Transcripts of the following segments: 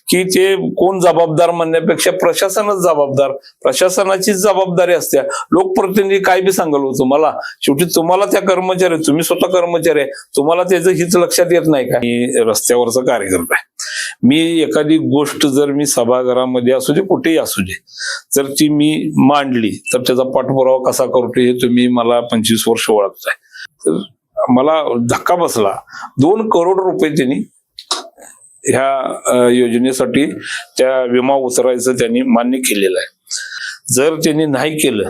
की ते कोण जबाबदार म्हणण्यापेक्षा प्रशासनच जबाबदार, प्रशासनाचीच जबाबदारी असते. लोकप्रतिनिधी काय बी सांगाल होतं मला, शेवटी तुम्हाला त्या कर्मचारी, तुम्ही स्वतः कर्मचारी आहे, तुम्हाला त्याचं हिच लक्षात येत नाही का? मी रस्त्यावरचा कार्यकर्ता आहे. मी एखादी गोष्ट जर मी सभागृहामध्ये असू दे, कुठेही असू दे, जर ती मी मांडली तर त्याचा पाठपुरावा कसा करतो हे तुम्ही मला 25 वर्ष ओळखताय. तर मला धक्का बसला. 2 करोड रुपये त्यांनी ह्या योजनेसाठी त्या विमा उतरायचं त्यांनी मान्य केलेलं आहे. जर त्यांनी नाही केलं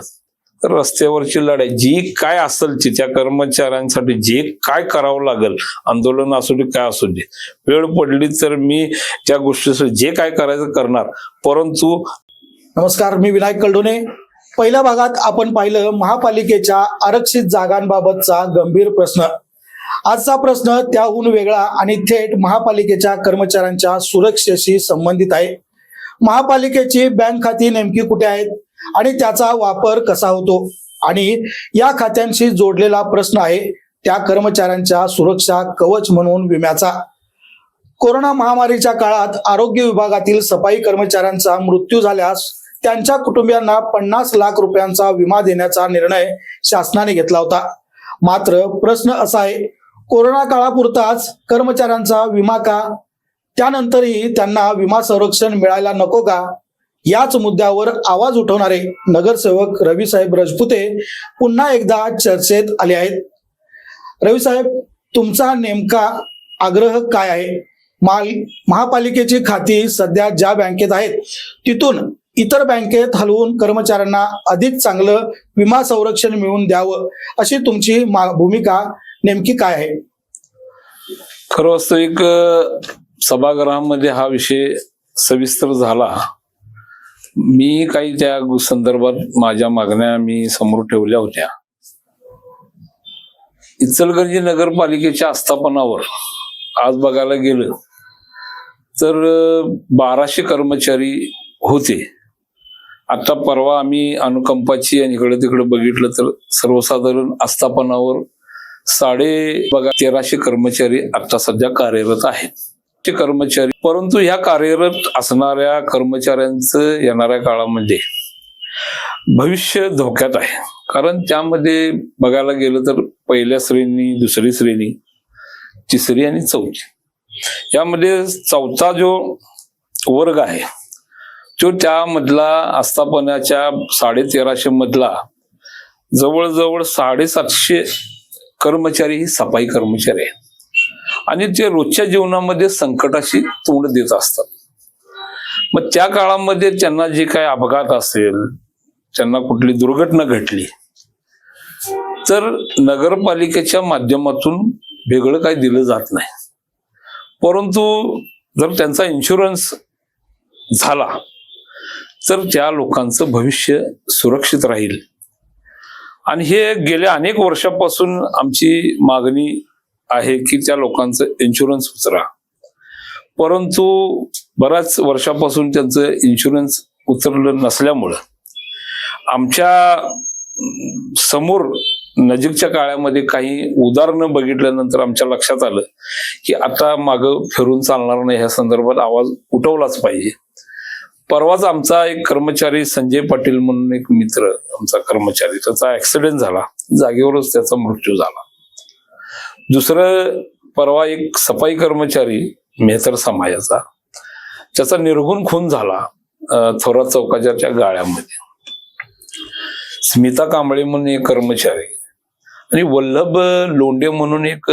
तर रस्त्यावरची लढाई जी काय असेल ती त्या कर्मचाऱ्यांसाठी जे काय करावं लागेल, आंदोलन असू दे काय असू दे, वेळ पडली तर मी त्या गोष्टीसाठी जे काय करायचं करणार. परंतु नमस्कार, मी विनायक कलडोने. पहिल्या भागात आपण पाहिलं महापालिकेच्या आरक्षित जागांबाबतचा गंभीर प्रश्न. आजचा प्रश्न त्याहून वेगळा आणि थेट महापालिकेच्या कर्मचाऱ्यांच्या सुरक्षेशी संबंधित आहे. महापालिकेची बँक खाती नेमकी कुठे आहेत आणि त्याचा वापर कसा होतो, आणि या खात्यांशी जोडलेला प्रश्न आहे त्या कर्मचाऱ्यांच्या सुरक्षा कवच म्हणून विम्याचा. कोरोना महामारीच्या काळात आरोग्य विभागातील सफाई कर्मचाऱ्यांचा मृत्यू झाल्यास त्यांच्या कुटुंबियांना 50 लाख रुपयांचा विमा देण्याचा निर्णय शासनाने घेतला होता. मात्र प्रश्न असा आहे, कोरोना काळापुरताच कर्मचाऱ्यांचा विमा का? त्यानंतरही त्यांना विमा संरक्षण मिळायला नको का? याच मुद्द्यावर आवाज उठवणारे नगरसेवक रविसाहेब राजपुते पुन्हा एकदा चर्चेत आले आहेत. रविसाहेब, तुमचा नेमका आग्रह काय आहे? महापालिकेची खाती सध्या ज्या बँकेत आहेत तिथून इतर बँकेत हलवून कर्मचाऱ्यांना अधिक चांगलं विमा संरक्षण मिळवून द्यावं, अशी तुमची भूमिका नेमकी काय आहे? खरं वास्तविक सभागृहामध्ये हा विषय सविस्तर झाला. मी काही त्या संदर्भात माझ्या मागण्या मी समोर ठेवल्या होत्या. इचलकरंजी नगरपालिकेच्या आस्थापनावर आज बघायला गेलं तर 1200 कर्मचारी होते. आता परवा आम्ही अनुकंपाची आणि इकडे तिकडे बघितलं तर सर्वसाधारण आस्थापनावर 1350 कर्मचारी आता सध्या कार्यरत आहेत. ते कर्मचारी, परंतु ह्या कार्यरत असणाऱ्या कर्मचाऱ्यांचं येणाऱ्या काळामध्ये भविष्य धोक्यात आहे. कारण त्यामध्ये बघायला गेलं तर पहिल्या श्रेणी, दुसरी श्रेणी, तिसरी आणि चौथी, यामध्ये चौथा जो वर्ग आहे तो त्यामधला आस्थापनाच्या 1350 मधला जवळजवळ 750 कर्मचारी ही सफाई कर्मचारी आहेत आणि ते रोजच्या जीवनामध्ये संकटाशी तोंड देत असतात. मग त्या काळामध्ये त्यांना जे काही अपघात असेल, त्यांना कुठली दुर्घटना घडली तर नगरपालिकेच्या माध्यमातून वेगळं काही दिलं जात नाही. परंतु जर त्यांचा इन्शुरन्स झाला तर त्या लोकांचं भविष्य सुरक्षित राहील. आणि हे गेल्या अनेक वर्षापासून आमची मागणी आहे की त्या लोकांचं इन्शुरन्स उतरा. परंतु बऱ्याच वर्षापासून त्यांचं इन्शुरन्स उतरलं नसल्यामुळं आमच्या समोर नजीकच्या काळामध्ये काही उदाहरणं बघितल्यानंतर आमच्या लक्षात आलं की आता मागं फिरून चालणार नाही, ह्या संदर्भात आवाज उठवलाच पाहिजे. परवाच आमचा एक कर्मचारी संजय पाटील म्हणून एक मित्र आमचा कर्मचारी, त्याचा ऍक्सिडेंट झाला, जागेवरच त्याचा मृत्यू झाला. दुसरं परवा एक सफाई कर्मचारी मेहतर समाजाचा, त्याचा निर्घुण खून झाला थोरात चौकाच्या गाळ्यामध्ये. स्मिता कांबळे म्हणून एक कर्मचारी आणि वल्लभ लोंढे म्हणून एक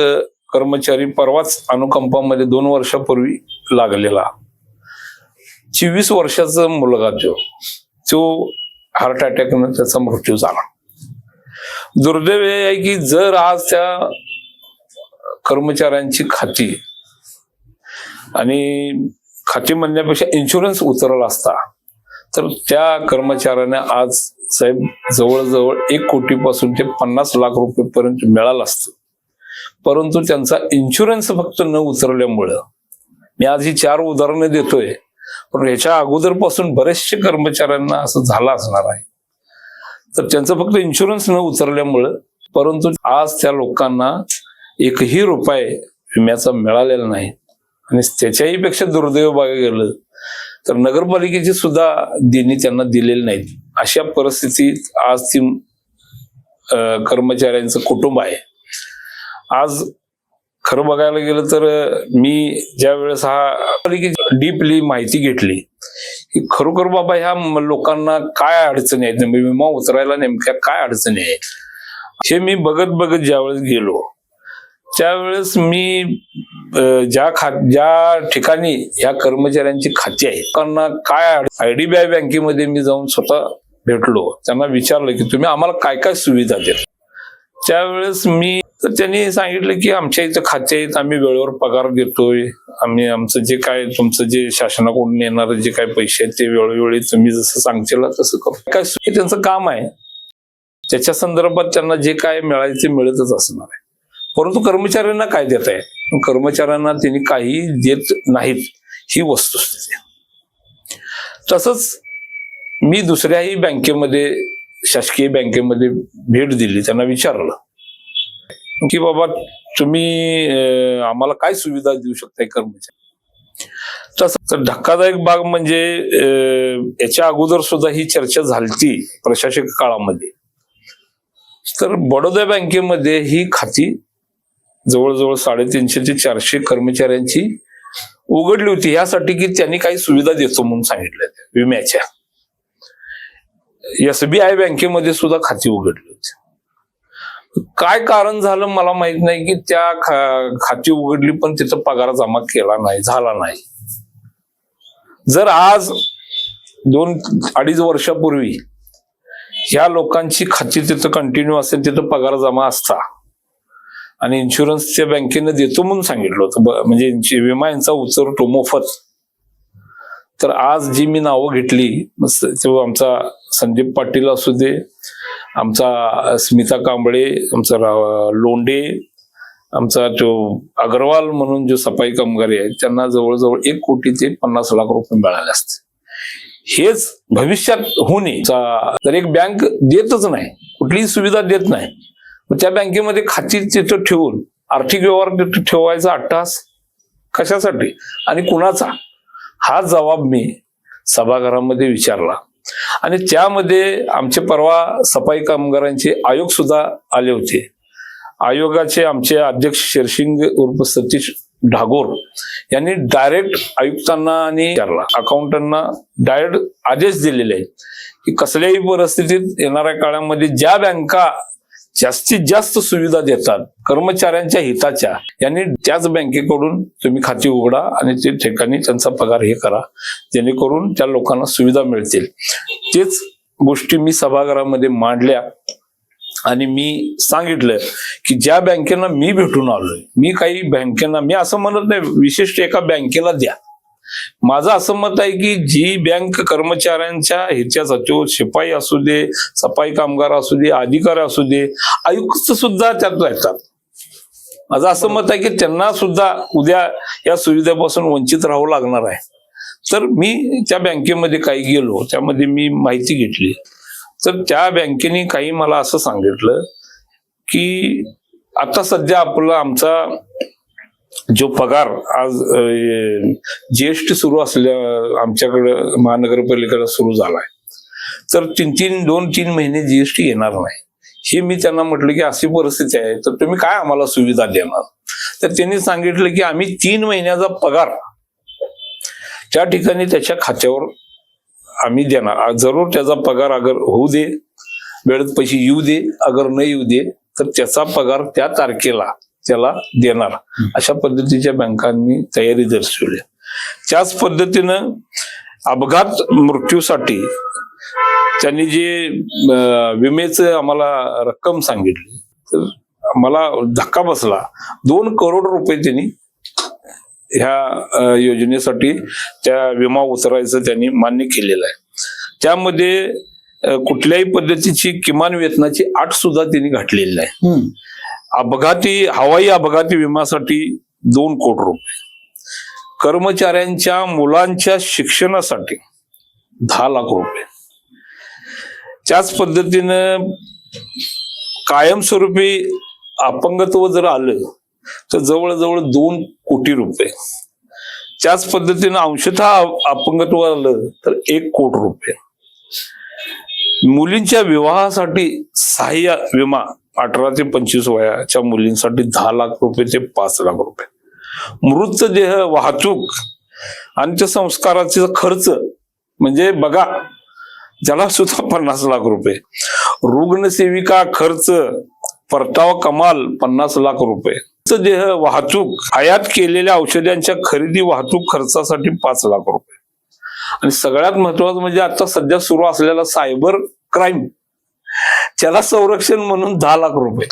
कर्मचारी परवाच अनुकंपामध्ये 2 वर्षापूर्वी लागलेला 24 वर्षाचा मुलगा तो हार्ट अटॅकनं त्याचा मृत्यू झाला. दुर्दैव हे आहे की जर आज त्या कर्मचाऱ्यांची खाती आणि खाती म्हणण्यापेक्षा इन्शुरन्स उतरला असता तर त्या कर्मचाऱ्यांना आज साहेब जवळजवळ 1 कोटीपासून ते 50 लाख रुपयेपर्यंत मिळालं असतं. परंतु त्यांचा इन्शुरन्स फक्त न उतरल्यामुळं, मी आज ही 4 उदाहरणं देतोय, पण ह्याच्या अगोदरपासून बरेचसे कर्मचाऱ्यांना असं झालं असणार आहे. तर त्यांचं फक्त इन्शुरन्स न उतरल्यामुळं, परंतु आज त्या लोकांना 1ही रुपये विम्याचा मिळालेला नाही आणि त्याच्याही पेक्षा दुर्दैव बघायला गेलं तर नगरपालिकेची सुद्धा देणी त्यांना दिलेली नाहीत. अशा परिस्थितीत आज ती कर्मचाऱ्यांचं कुटुंब आहे. आज खरं बघायला गेलं तर मी ज्या वेळेस डीपली माहिती घेतली की खरोखर बाबा ह्या लोकांना काय अडचणी आहेत, विमा उतरायला नेमक्या काय अडचणी आहेत, हे मी बघत ज्यावेळेस गेलो त्यावेळेस मी ज्या ठिकाणी ह्या कर्मचाऱ्यांची खाती आहेत लोकांना काय IDBI बँकेमध्ये मी जाऊन स्वतः भेटलो, त्यांना विचारलं की तुम्ही आम्हाला काय काय सुविधा देता. त्यावेळेस तर त्यांनी सांगितलं की आमच्या इथं खाते आहेत, आम्ही वेळेवर पगार देतोय, आम्ही आमचं जे काय तुमचं जे शासनाकडून येणारे जे काय पैसे आहेत ते वेळोवेळी तुम्ही जसं सांगशील तसं करू. काय हे त्यांचं काम आहे, त्याच्या संदर्भात त्यांना जे काय मिळायचं ते मिळतच असणार आहे. परंतु कर्मचाऱ्यांना काय देत आहे, कर्मचाऱ्यांना त्यांनी काही देत नाहीत ही वस्तुस्थिती. तसंच मी दुसऱ्याही बँकेमध्ये शासकीय बँकेमध्ये भेट दिली, त्यांना विचारलं की बाबा तुम्ही आम्हाला काय सुविधा देऊ शकताय कर्मचारी. तसं धक्कादायक बाब म्हणजे याच्या अगोदर सुद्धा ही चर्चा झाली प्रशासक काळामध्ये. तर बडोदा बँकेमध्ये ही खाती जवळजवळ 350 ते 400 कर्मचाऱ्यांची उघडली होती, यासाठी की त्यांनी काही सुविधा देतो म्हणून सांगितल्या विम्याच्या. SBI बँकेमध्ये सुद्धा खाती उघडली होती. काय कारण झालं मला माहित नाही की त्या खाती उघडली पण तिथं पगार जमा केला नाही, झाला नाही. जर आज 2-2.5 वर्षापूर्वी ह्या लोकांची खाती तिथं कंटिन्यू असेल, तिथं पगार जमा असता आणि इन्शुरन्सच्या बँकेनं देतो म्हणून सांगितलं होतं, म्हणजे विमा यांचा उचलतो मोफत, तर आज जी मी नावं घेतली तेव्हा आमचा संदीप पाटील असू दे, आमचा स्मिता कांबळे, आमचा लोंढे, आमचा तो अग्रवाल म्हणून जो सफाई कामगारी आहे त्यांना जवळजवळ 1 कोटी ते 50 लाख रुपये मिळाले असते. हेच भविष्यात होणे तर एक बँक देतच नाही, कुठलीही सुविधा देत नाही, मग त्या बँकेमध्ये खाती तिथं ठेवून आर्थिक व्यवहार तिथं ठेवायचा अट्टहास कशासाठी आणि कुणाचा, हा जबाब मी सभागृहामध्ये विचारला. आणि त्यामध्ये आमचे परवा सफाई कामगारांचे आयोग सुद्धा आले होते. आयोगाचे आमचे अध्यक्ष शेरसिंग उर्फ सतीश ढागोर यांनी डायरेक्ट आयुक्तांना आणि अकाउंटंटना डायरेक्ट आदेश दिलेले आहेत की कसल्याही परिस्थितीत येणाऱ्या काळामध्ये ज्या बँका जास्तीत जास्त सुविधा देतात कर्मचाऱ्यांच्या हिताच्या, यांनी त्याच बँकेकडून तुम्ही खाती उघडा आणि ते ठिकाणी त्यांचा पगार हे करा, जेणेकरून त्या लोकांना सुविधा मिळतील. तेच गोष्टी मी सभागृहामध्ये मांडल्या आणि मी सांगितलं की ज्या बँकेना मी भेटून आलोय, मी काही बँकेना, मी असं म्हणत नाही विशिष्ट एका बँकेला द्या, माझं असं मत आहे की जी बँक कर्मचाऱ्यांच्या ह्याच्यासाठी, शिपाई असू दे, सफाई कामगार असू दे, अधिकारी असू दे, आयुक्त सुद्धा त्यात येतात. माझं असं मत आहे की त्यांना सुद्धा उद्या या सुविधेपासून वंचित राहावं लागणार आहे. तर मी त्या बँकेमध्ये काही गेलो, त्यामध्ये मी माहिती घेतली, तर त्या बँकेने काही मला असं सांगितलं की आता सध्या आमचा जो पगार आज GST सुरू असल्या आमच्याकडे महानगरपालिकेला सुरू झालाय, तर 2-3 महिने GST येणार नाही. हे मी त्यांना म्हटलं की अशी परिस्थिती आहे, तर तुम्ही काय आम्हाला सुविधा देणार. तर त्यांनी सांगितलं की आम्ही 3 महिन्याचा पगार त्या ठिकाणी त्याच्या खात्यावर आम्ही देणार. जरूर त्याचा पगार अगर होऊ दे, वेळेत पैसे येऊ दे, अगर नाही येऊ दे तर त्याचा पगार त्या तारखेला त्याला देणार, अशा पद्धतीच्या बँकांनी तयारी दर्शवली. त्याच पद्धतीनं अपघात मृत्यूसाठी त्यांनी जे विमेचं आम्हाला रक्कम सांगितली, तर मला धक्का बसला. 2 करोड रुपये त्यांनी ह्या योजनेसाठी त्या विमा उतरायचं त्यांनी मान्य केलेलं आहे. त्यामध्ये कुठल्याही पद्धतीची किमान वेतनाची अट सुद्धा त्यांनी घातलेली आहे. हवाई अपघाती विम्यासाठी 2 कोटी रुपये, कर्मचाऱ्यांच्या मुलांच्या शिक्षणासाठी 10 लाख रुपये, त्याच पद्धतीनं कायमस्वरूपी अपंगत्व जर आलं तर जवळजवळ 2 कोटी रुपये, त्याच पद्धतीनं अंशतः अपंगत्व आलं तर 1 कोटी रुपये. मुलींच्या विवाहासाठी सहाय्य विमा 18 ते 25 वयाच्या मुलींसाठी 10 लाख रुपये ते 5 लाख रुपये. मृतदेह वाहतूक अंत्यसंस्काराचा खर्च म्हणजे बघा ज्याला सुद्धा 50 लाख रुपये. रुग्णसेविका खर्च परतावा कमाल 50 लाख रुपये. मृतदेह वाहतूक आयात केलेल्या औषधांच्या खरेदी वाहतूक खर्चासाठी 5 लाख रुपये. आणि सगळ्यात महत्वाचं म्हणजे आता सध्या सुरू असलेला सायबर क्राईम त्याला संरक्षण म्हणून 10 लाख रुपये.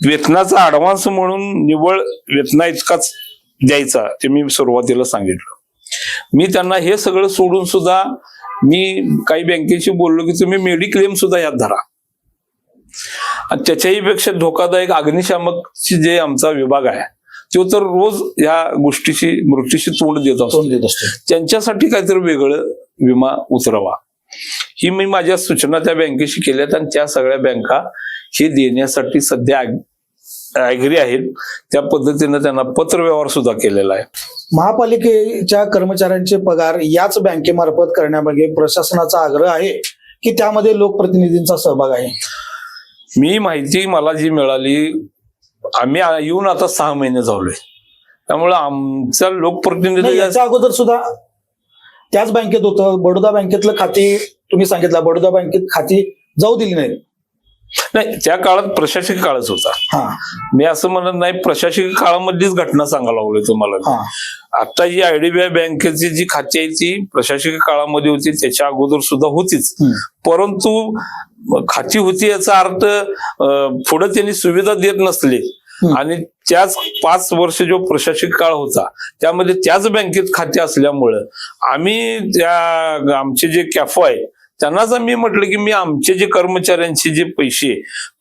वेतनाचा ऍडव्हान्स म्हणून निव्वळ वेतना इतकाच द्यायचा ते मी सुरुवातीला सांगितलं. मी त्यांना हे सगळं सोडून सुद्धा मी काही बँकेशी बोललो की तुम्ही मेडिक्लेम सुद्धा यात धरा. आणि त्याच्याही पेक्षा धोकादायक अग्निशामकची जे आमचा विभाग आहे तो तर रोज या गोष्टीची मृत्यूशी तोंड देत असतो. त्यांच्यासाठी काहीतरी वेगळं विमा उतरवा ही मी माझ्या सूचना त्या बँकेशी केल्यात आणि त्या सगळ्या बँका हे देण्यासाठी सध्या ऍग्री आहेत. त्या पद्धतीने त्यांना पत्रव्यवहार सुद्धा केलेला आहे. महापालिकेच्या कर्मचाऱ्यांचे पगार याच बँकेमार्फत करण्यामागे प्रशासनाचा आग्रह आहे की त्यामध्ये लोकप्रतिनिधींचा सहभाग आहे? मी माहिती मला जी मिळाली आम्ही येऊन आता 6 महिने झालोय त्यामुळे आमच्या लोकप्रतिनिधी याच्या अगोदर सुद्धा त्याच बँकेत होतं. बडोदा बँकेतलं खाती तुम्ही सांगितलं बडोदा बँकेत खाती जाऊ दिली नाही. त्या काळात प्रशासकीय काळच होता. मी असं म्हणत नाही प्रशासकीय काळामधलीच घटना सांगायला लागलोय तुम्हाला. आता जी IDBI बँकेची जी खाती आहे ती प्रशासकीय काळामध्ये होती त्याच्या अगोदर सुद्धा होतीच. परंतु खाती होती याचा अर्थ पुढे त्यांनी सुविधा देत नसले आणि त्याच 5 वर्ष जो प्रशासकीय काळ होता त्यामध्ये त्याच बँकेत खाते असल्यामुळं आम्ही त्या आमचे जे कॅफो आहे त्यांनाच मी म्हटलं की मी आमचे जे कर्मचाऱ्यांचे जे पैसे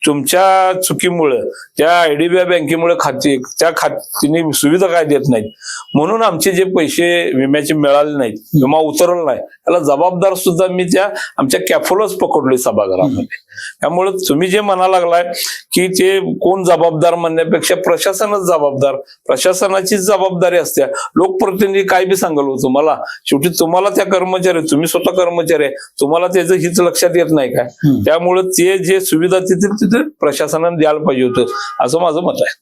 तुमच्या चुकीमुळं त्या IDBI बँकेमुळे त्या खात्याने सुविधा काय देत नाहीत म्हणून आमचे जे पैसे विम्याचे मिळाले नाहीत विमा उतरला नाही त्याला जबाबदार सुद्धा मी त्या आमच्या कॅफोलाच पकडलोय सभागृहामध्ये. त्यामुळे तुम्ही जे म्हणा लागलाय की ते कोण जबाबदार म्हणण्यापेक्षा प्रशासनच जबाबदार. प्रशासनाचीच जबाबदारी असते. लोकप्रतिनिधी काय बी सांगाल हो तुम्हाला शेवटी तुम्हाला त्या कर्मचारी तुम्ही स्वतः कर्मचारी आहे तुम्हाला त्याचं हित लक्षात येत नाही काय. त्यामुळे ते जे सुविधा तिथे प्रशासनाने द्यायला पाहिजे होतं असं माझं मत आहे.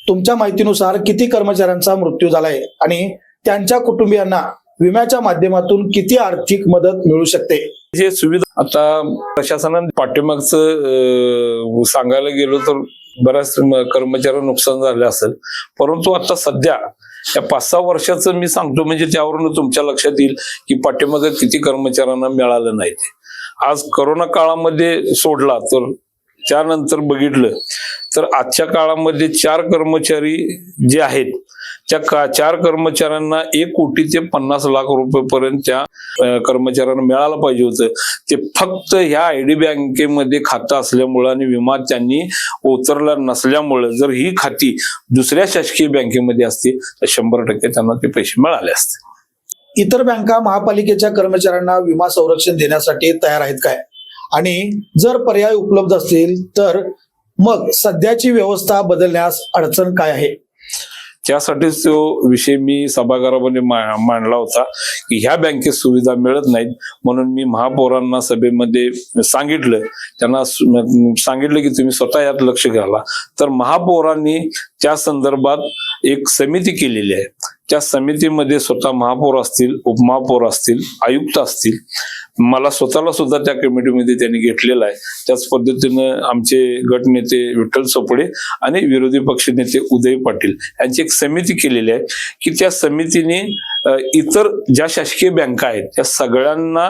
तुमच्या माहितीनुसार किती कर्मचाऱ्यांचा मृत्यू झालाय आणि त्यांच्या कुटुंबियांना विम्याच्या माध्यमातून किती आर्थिक मदत मिळू शकते? जे सुविधा आता प्रशासनाने पाठीमागचं सांगायला गेलो तर बऱ्याच कर्मचाऱ्यांना नुकसान झालं असेल. परंतु आता सध्या या 5-6 वर्षाचं मी सांगतो म्हणजे त्यावरून तुमच्या लक्षात येईल की पाठीमागे किती कर्मचाऱ्यांना मिळालं नाही. आज कोरोना काळामध्ये सोडला तर त्यानंतर बघितलं तर आजच्या काळामध्ये 4 कर्मचारी जे आहेत त्या 4 कर्मचाऱ्यांना 1 कोटी ते 50 लाख रुपयेपर्यंत त्या कर्मचाऱ्यांना मिळालं पाहिजे होतं. ते फक्त ह्या IDBI बँकेमध्ये खातं असल्यामुळं आणि विमा त्यांनी उतरला नसल्यामुळं जर ही खाती दुसऱ्या शासकीय बँकेमध्ये असती तर 100% त्यांना ते पैसे मिळाले असते. इतर बँका महापालिकेच्या कर्मचाऱ्यांना विमा संरक्षण देण्यासाठी तयार आहेत काय? आणि जर पर्याय उपलब्ध असतील तर मग सध्याची व्यवस्था बदलण्यास अडचण काय आहे? त्यासाठीच तो विषय मी सभागृहामध्ये मांडला होता की ह्या बँकेत सुविधा मिळत नाहीत म्हणून मी महापौरांना सभेमध्ये सांगितलं. त्यांना सांगितलं की तुम्ही स्वतः यात लक्ष घाला. तर महापौरांनी त्या संदर्भात एक समिती केलेली आहे. त्या समितीमध्ये स्वतः महापौर असतील उपमहापौर असतील आयुक्त असतील मला स्वतःला सुद्धा त्या कमिटीमध्ये त्यांनी घेतलेलं आहे. त्याच पद्धतीनं आमचे गटनेते विठ्ठल चोपडे आणि विरोधी पक्ष नेते उदय पाटील यांची एक समिती केलेली आहे की त्या समितीने इतर ज्या शासकीय बँका आहेत त्या सगळ्यांना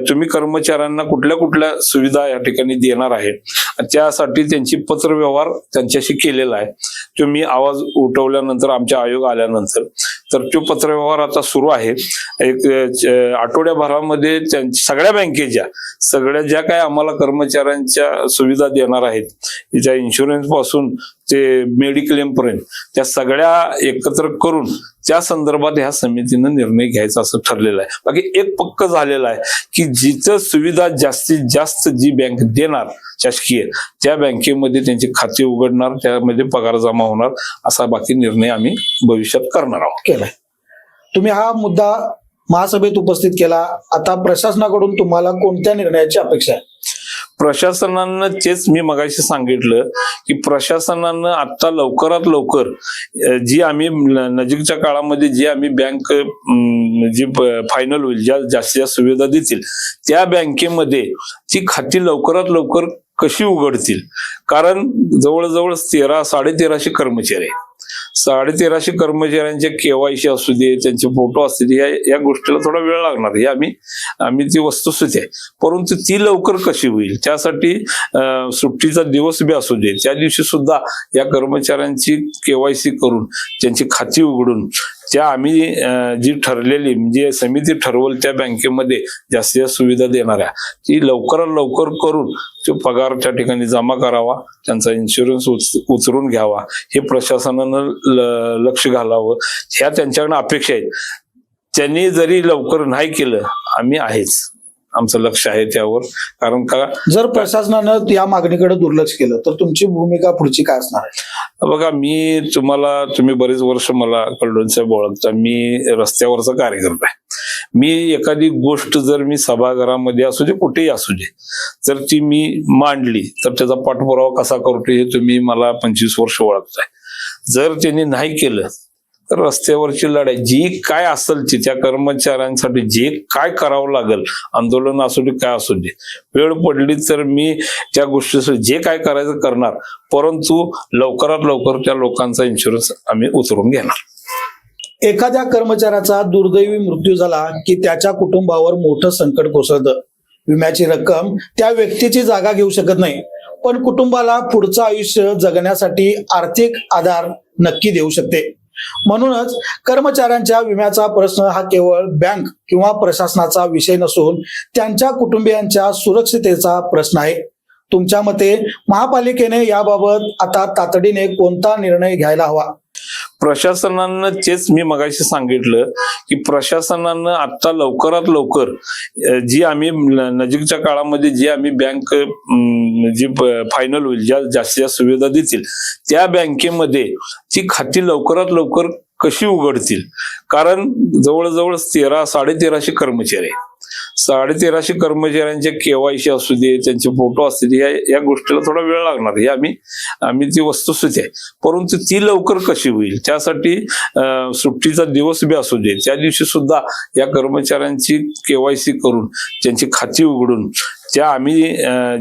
तुम्ही कर्मचाऱ्यांना कुठल्या कुठल्या सुविधा या ठिकाणी देणार आहेत त्यासाठी त्यांची पत्रव्यवहार त्यांच्याशी केलेला आहे. तो मी आवाज उठवल्यानंतर आमच्या आयोग आल्यानंतर तर तो पत्रव्यवहार आता सुरू आहे. एक आठवड्याभरामध्ये सगळ्या बँकेच्या सगळ्या ज्या काय आम्हाला कर्मचाऱ्यांच्या सुविधा देणार आहेत ज्या इन्शुरन्स पासून ते मेडिक्लेम पर्यंत त्या सगळ्या एकत्र करून त्या संदर्भात ह्या समितीनं निर्णय घ्यायचा असं ठरलेलं आहे. बाकी एक पक्क झालेलं आहे की जिथं सुविधा जास्तीत जास्त जी बँक देणार शासकीय त्या बँकेमध्ये त्यांची खाती उघडणार, त्यामध्ये पगार जमा होणार, असा बाकी निर्णय आम्ही भविष्यात करणार आहोत. केलाय. तुम्ही हा मुद्दा महासभेत उपस्थित केला. आता प्रशासनाकडून तुम्हाला कोणत्या निर्णयाची अपेक्षा आहे? प्रशासनानं तेच मी मगाशी सांगितलं की प्रशासनानं आता लवकरात लवकर जी आम्ही नजीकच्या काळामध्ये जी आम्ही बँक जी फायनल होईल, ज्या जास्तीत जास्त सुविधा देतील त्या बँकेमध्ये ती खाती लवकरात लवकर कशी उघडतील. कारण जवळजवळ 1300 कर्मचारी आहेत. 1350 कर्मचाऱ्यांच्या केवायसी असू दे, त्यांचे फोटो असू दे, या गोष्टीला थोडा वेळ लागणार. हे आम्ही ती वस्तुस्थिती आहे. परंतु ती लवकर कशी होईल त्यासाठी सुट्टीचा दिवस बी असू दे, त्या दिवशी सुद्धा या कर्मचाऱ्यांची केवायसी करून त्यांची खाती उघडून त्या आम्ही जी ठरलेली म्हणजे समिती ठरवल त्या बँकेमध्ये जास्तीत जास्त सुविधा देणाऱ्या ती लवकरात लवकर करून तो पगार त्या ठिकाणी जमा करावा, त्यांचा इन्शुरन्स उचलून घ्यावा, हे प्रशासनानं लक्ष घालावं, ह्या त्यांच्याकडनं अपेक्षा आहेत. त्यांनी जरी लवकर नाही केलं आम्ही आहेच, आमचं लक्ष आहे त्यावर. कारण का जर प्रशासनानं या मागणीकडे दुर्लक्ष केलं तर तुमची भूमिका पुढची काय असणार आहे? बघा, तुम्ही बरेच वर्ष मला कल्डोन साहेब ओळखता. मी रस्त्यावरचा कार्यकर्ता आहे. मी एखादी गोष्ट जर मी सभागृहामध्ये असू दे, कुठेही असू दे, जर ती मी मांडली तर त्याचा पाठपुरावा कसा करतो हे तुम्ही मला 25 वर्ष ओळखताय. जर त्यांनी नाही केलं तर रस्त्यावरची लढाई जी काय असेल ती त्या कर्मचाऱ्यांसाठी जे काय करावं लागेल, आंदोलन असू दे काय असू दे, वेळ पडली तर मी त्या गोष्टीसाठी जे काय करायचं करणार. परंतु लवकरात लवकर त्या लोकांचा इन्शुरन्स आम्ही उतरून घेणार. एखाद्या कर्मचाऱ्याचा दुर्दैवी मृत्यू झाला की त्याच्या कुटुंबावर मोठं संकट कोसळतं. विम्याची रक्कम त्या व्यक्तीची जागा घेऊ शकत नाही, पण कुटुंबाला पुढचं आयुष्य जगण्यासाठी आर्थिक आधार नक्की देऊ शकते. म्हणूनच कर्मचाऱ्यांच्या विम्याचा प्रश्न हा केवळ बँक किंवा प्रशासनाचा विषय नसून त्यांच्या कुटुंबियांच्या सुरक्षिततेचा प्रश्न आहे. तुमच्या मते महापालिकेने याबाबत आता तातडीने कोणता निर्णय घ्यायला हवा? प्रशासनानं तेच मी मगाशी सांगितलं की प्रशासनानं आता लवकरात लवकर जी आम्ही नजीकच्या काळामध्ये जी आम्ही बँक जी फायनल होईल, ज्या जास्तीत जास्त सुविधा देतील त्या बँकेमध्ये ती खाती लवकरात लवकर कशी उघडतील. कारण जवळजवळ 1350 कर्मचारी आहेत. 1350 कर्मचाऱ्यांच्या केवायसी असू दे, त्यांचे फोटो असू दे, या गोष्टीला थोडा वेळ लागणार. हे आम्ही ती वस्तुस्थिती आहे. परंतु ती लवकर कशी होईल त्यासाठी सुट्टीचा दिवस बी असू दे, त्या दिवशी सुद्धा या कर्मचाऱ्यांची केवायसी करून त्यांची खाती उघडून त्या आम्ही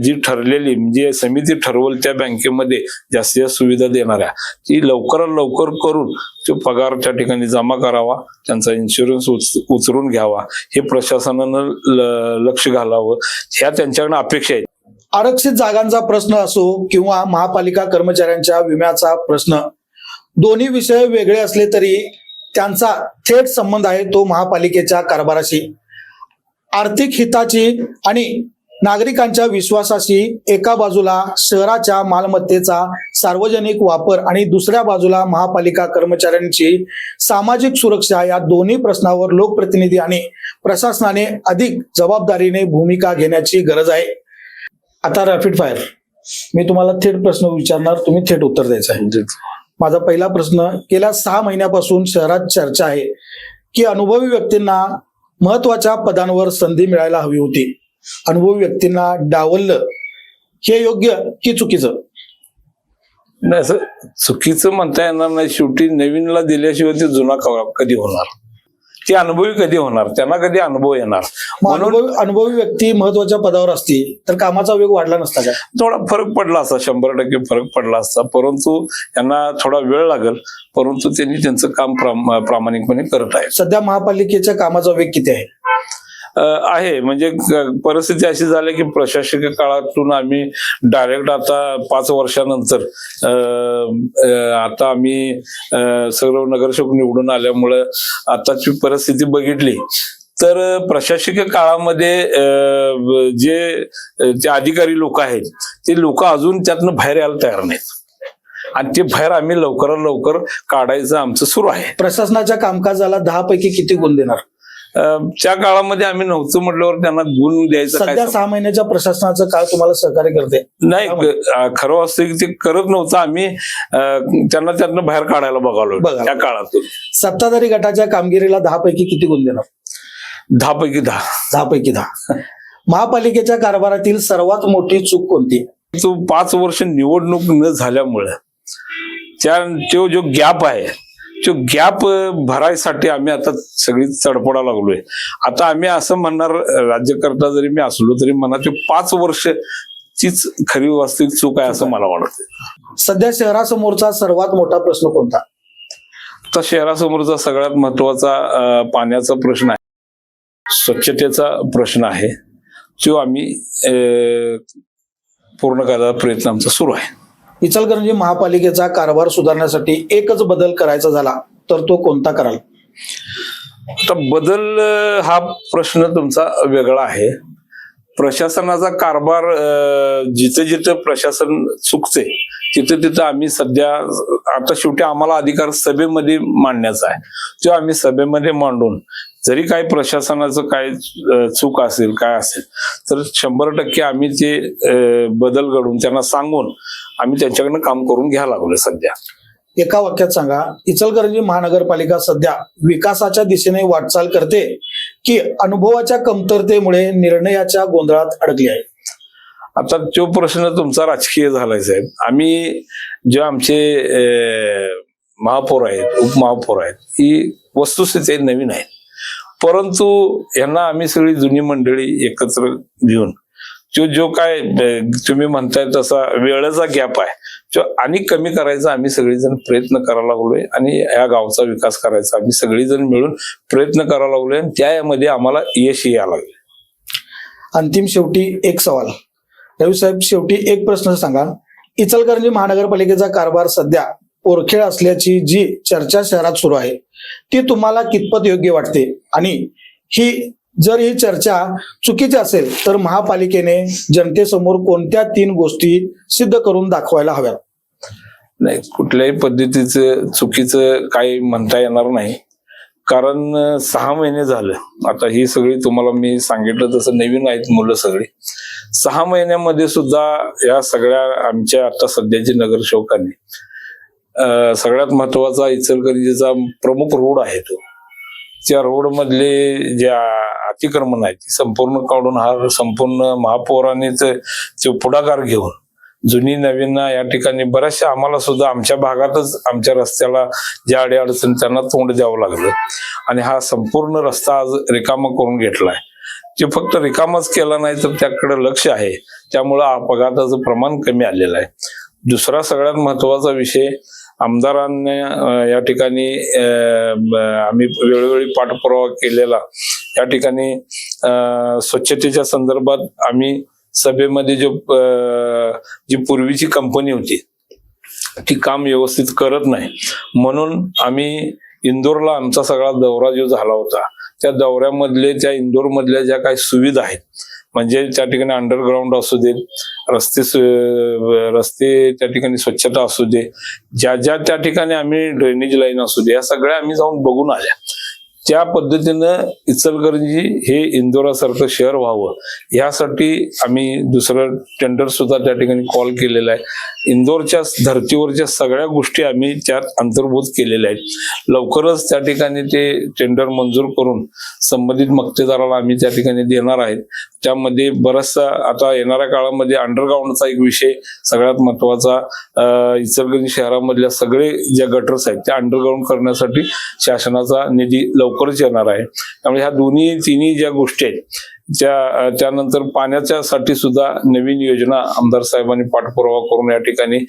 जी ठरलेली म्हणजे समिती ठरवल त्या बँकेमध्ये जास्तीत जास्त सुविधा देणाऱ्या ती लवकरात लवकर करून तो पगार त्या ठिकाणी जमा करावा, त्यांचा इन्शुरन्स उचलून घ्यावा, हे प्रशासनानं लक्ष घालावं, ह्या त्यांच्याकडनं अपेक्षा आहेत. आरक्षित जागांचा प्रश्न असो किंवा महापालिका कर्मचाऱ्यांच्या विम्याचा प्रश्न, दोन्ही विषय वेगळे असले तरी त्यांचा थेट संबंध आहे तो महापालिकेच्या कारभाराशी. आर्थिक हिताची आणि नागरिकांच्या विश्वासाशी एका बाजूला शहराच्या मालमत्तेचा सार्वजनिक वापर आणि दुसऱ्या बाजूला महापालिका कर्मचाऱ्यांची सामाजिक सुरक्षा, या दोन्ही प्रश्नावर लोकप्रतिनिधी आणि प्रशासनाने अधिक जबाबदारीने भूमिका घेण्याची गरज आहे. आता रॅपिड फायर, मी तुम्हाला थेट प्रश्न विचारणार, तुम्ही थेट उत्तर द्यायचं आहे. माझा पहिला प्रश्न, गेल्या 6 महिन्यापासून शहरात चर्चा आहे की अनुभवी व्यक्तींना महत्वाच्या पदांवर संधी मिळायला हवी होती. अनुभवी व्यक्तींना डावललं, हे योग्य की चुकीचं? नाही, असं चुकीचं म्हणता येणार नाही. शेवटी नवीनला दिल्याशिवाय ते जुना कधी होणार, ते अनुभवी कधी होणार, त्यांना कधी अनुभव येणार. म्हणून अनुभवी व्यक्ती महत्वाच्या पदावर असती तर कामाचा वेग वाढला नसता का? थोडा फरक पडला असता, 100% फरक पडला असता. परंतु त्यांना थोडा वेळ लागेल, परंतु त्यांनी त्यांचं काम प्रामाणिकपणे करत आहेत. सध्या महापालिकेच्या कामाचा वेग किती आहे? म्हणजे परिस्थिती अशी झाली की प्रशासकीय काळातून आम्ही डायरेक्ट आता 5 वर्षानंतर आता आम्ही सर्व नगरसेवक निवडून आल्यामुळे आताची परिस्थिती बघितली तर प्रशासकीय काळामध्ये जे अधिकारी लोक आहेत ते लोक अजून त्यातनं बाहेर यायला तयार नाहीत. आणि ते बाहेर आम्ही लवकरात लवकर काढायचं आमचं सुरू आहे. प्रशासनाच्या कामकाजाला 10 पैकी किती गुण देणार? त्या काळामध्ये आम्ही नव्हतं म्हटल्यावर त्यांना गुण द्यायचं काय सध्या 6 महिन्याच्या प्रशासनाचं काळ तुम्हाला सहकार्य करते? नाही. खरं असतं की ते करत नव्हतं. आम्ही त्यांना त्यातनं बाहेर काढायला बघालो त्या काळातून. सत्ताधारी गटाच्या कामगिरीला 10 पैकी किती गुण देणार? 10 पैकी 10. 10 पैकी 10. महापालिकेच्या कारभारातील सर्वात मोठी चूक कोणती? तो 5 वर्ष निवडणूक न झाल्यामुळे तो जो गॅप आहे तो गॅप भरायसाठी आम्ही आता सगळी चडपडा लागलोय. आता आम्ही असं म्हणणार, राज्यकर्ता जरी मी असलो तरी म्हणा ते 5 वर्ष चीच खरी वास्तविक चूक आहे असं मला वाटतं. सध्या शहरासमोरचा सर्वात मोठा प्रश्न कोणता? तर शहरासमोरचा सगळ्यात महत्वाचा पाण्याचा प्रश्न आहे, स्वच्छतेचा प्रश्न आहे. तो आम्ही पूर्ण करायचा प्रयत्न आमचा सुरू आहे. इचलकरंजी महापालिकेचा कारभार सुधारण्यासाठी एकच बदल करायचा झाला तर तो कोणता कराल? आता बदल हा प्रश्न तुमचा वेगळा आहे. प्रशासनाचा कारभार जिथे जिथे प्रशासन चुकते तिथे तिथे आम्ही सध्या आता शेवटी आम्हाला अधिकार सभेमध्ये मांडण्याचा आहे. तो आम्ही सभेमध्ये मांडून जरी काही प्रशासनाचं काय चूक असेल काय असेल तर 100% आम्ही ते बदल घडून त्यांना सांगून आम्ही त्यांच्याकडनं काम करून घ्यायला लागलो. सध्या एका वाक्यात सांगा, इचलकरंजी महानगरपालिका सध्या विकासाच्या दिशेने वाटचाल करते की अनुभवाच्या कमतरतेमुळे निर्णयाच्या गोंधळात अडकली आहे? आता तो प्रश्न तुमचा राजकीय झालाय साहेब. आम्ही जे आमचे महापौर आहेत, उपमहापौर आहेत, ही वस्तुस्थिती नवीन आहे. परंतु यांना आम्ही सगळी जुनी मंडळी एकत्र घेऊन जो काय तुम्ही म्हणताय तसा वेळेचा गॅप आहे तो आणि कमी करायचा आम्ही सगळेजण प्रयत्न करायला लागलोय आणि या गावचा विकास करायचा आम्ही सगळेजण मिळून प्रयत्न करायला लागलोय आणि त्यामध्ये आम्हाला यश यायला लागले. अंतिम शेवटी एक सवाल, रवी साहेब, शेवटी एक प्रश्न सांगा. इचलकरंजी महानगरपालिकेचा कारभार सध्या पोरखेळ असल्याची जी चर्चा शहरात सुरू आहे ती तुम्हाला कितपत योग्य वाटते? आणि जर ही चर्चा चुकीची असेल तर महापालिकेने जनतेसमोर कोणत्या 3 गोष्टी सिद्ध करून दाखवायला हव्यात? नाही, कुठल्याही पद्धतीचं चुकीचं काही म्हणता येणार नाही. कारण 6 महिने झालं आता ही सगळी तुम्हाला मी सांगितलं तसं नवीन आहेत मुलं सगळी. 6 महिन्यामध्ये सुद्धा या सगळ्या आमच्या आता सध्याच्या नगरसेवकांनी सगळ्यात महत्वाचा इचलकरंजीचा प्रमुख रोड आहे तो, त्या रोड मधले ज्या अतिक्रमण आहे ती संपूर्ण काढून हा संपूर्ण महापौरांनीच पुढाकार घेऊन जुनी नवीन या ठिकाणी बऱ्याचशा आम्हाला सुद्धा आमच्या भागातच आमच्या रस्त्याला ज्या अडचण त्यांना तोंड द्यावं लागलं आणि हा संपूर्ण रस्ता आज रिकामा करून घेतलाय. ते फक्त रिकामाच केला नाही तर त्याकडे लक्ष आहे, त्यामुळं अपघाताचं प्रमाण कमी आलेलं आहे. दुसरा सगळ्यात महत्वाचा विषय, आमदारांनी या ठिकाणी आम्ही वेळोवेळी पाठपुरावा केलेला, या ठिकाणी स्वच्छतेच्या संदर्भात आम्ही सभेमध्ये जी पूर्वीची कंपनी होती ती काम व्यवस्थित करत नाही म्हणून आम्ही इंदोरला आमचा सगळा दौरा जो झाला होता त्या दौऱ्यामधले त्या इंदोर मधल्या ज्या काही सुविधा आहेत म्हणजे त्या ठिकाणी अंडरग्राऊंड असू दे, रस्ते त्या ठिकाणी स्वच्छता असू दे, ज्या त्या ठिकाणी आम्ही ड्रेनेज लाईन असू दे, या सगळ्या आम्ही जाऊन बघून आल्या. त्या पद्धतीनं इचलकरंजी हे इंदोरासारखं शहर व्हावं यासाठी आम्ही दुसरं टेंडर सुद्धा त्या ठिकाणी कॉल केलेला आहे. इंदोरच्या धर्तीवरच्या सगळ्या गोष्टी आम्ही त्यात अंतर्भूत केलेल्या आहेत. लवकरच त्या ठिकाणी ते टेंडर मंजूर करून संबंधित मक्तेदाराला आम्ही त्या ठिकाणी देणार आहेत. त्यामध्ये बराचसा आता येणाऱ्या काळामध्ये अंडरग्राऊंडचा एक विषय सगळ्यात महत्वाचा, इचलकरंजी शहरामधल्या सगळे ज्या गटर्स आहेत त्या अंडरग्राऊंड करण्यासाठी शासनाचा निधी लवकरच येणार आहे. त्यामुळे ह्या तिन्ही ज्या गोष्टी आहेत त्यानंतर पाण्याच्या साठी सुद्धा नवीन योजना आमदार साहेबांनी पाठपुरावा करून या ठिकाणी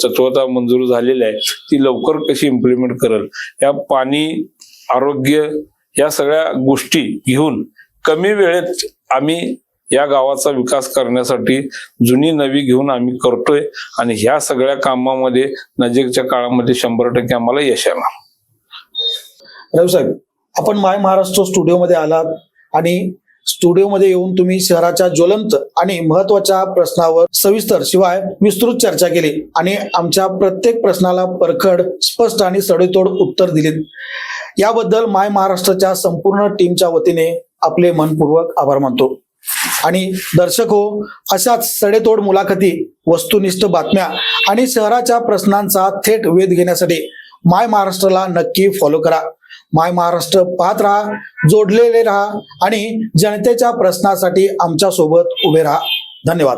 तत्वता मंजूर झालेली आहे, ती लवकर कशी इम्प्लिमेंट करेल, या पाणी, आरोग्य या सगळ्या गोष्टी घेऊन कमी वेळेत आम्ही या गावाचा विकास करण्यासाठी जुनी नवी घेऊन आम्ही करतोय आणि ह्या सगळ्या कामामध्ये नजीकच्या काळामध्ये 100% आम्हाला यश येणार. रवी साहेब, आपण माय महाराष्ट्र स्टुडिओमध्ये आलात आणि स्टुडिओमध्ये येऊन तुम्ही शहराच्या ज्वलंत आणि महत्वाच्या प्रश्नावर सविस्तर शिवाय विस्तृत चर्चा केली आणि आमच्या प्रत्येक प्रश्नाला परखड, स्पष्ट आणि सडेतोड उत्तर दिले. याबद्दल माय महाराष्ट्राच्या संपूर्ण टीमच्या वतीने आपले मनपूर्वक आभार मानतो. आणि दर्शक हो, अशाच सडेतोड मुलाखती, वस्तुनिष्ठ बातम्या आणि शहराच्या प्रश्नांचा थेट वेध घेण्यासाठी माय महाराष्ट्राला नक्की फॉलो करा. माय महाराष्ट्र पाहत राहा, जोडलेले राहा आणि जनतेच्या प्रश्नासाठी आमच्या सोबत उभे राहा. धन्यवाद.